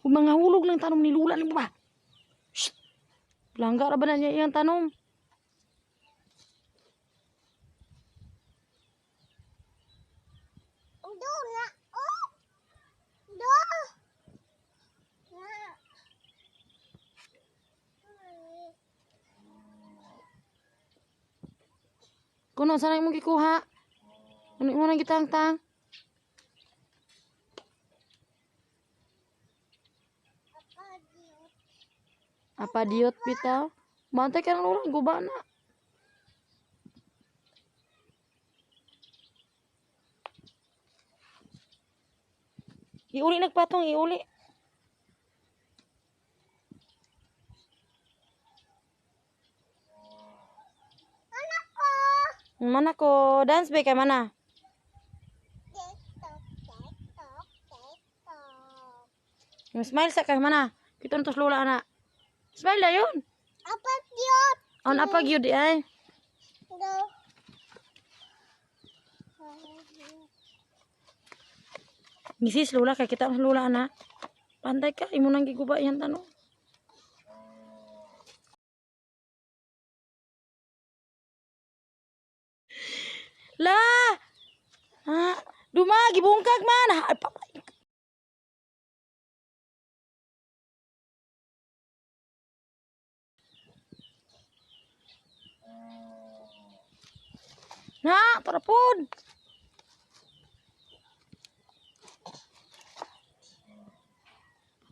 Mga hulog lang tanom ni Lula ni ba? Shh! Langgar ba na niya iyang tanom? Kuno sana mo gikuha? Ano mo nang gitang-tang? Apa diot bitaw? Bantay ka ng Lula, guba na. Iuli nagpatong, iuli. Mana ko? Dance ba kay mana? Yung smile sa kay mana? Kita ntos Lula anak. Smile na yun. Apa diot? On apa gyud di ay? Misis Lula kay kita Lula anak. Pantay ka imo nang giguba yan tanong. Lah. Ha, dumagi bungkag man. Na, para pod.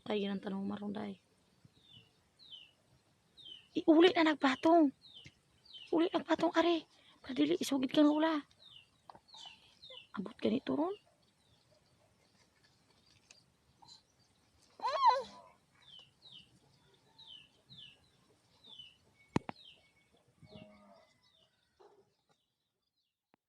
Patay ng tanong marunday. Iuli na nagpatong. Uli nagpatong are. Padili isugid kang Lula. Abot ganito ron.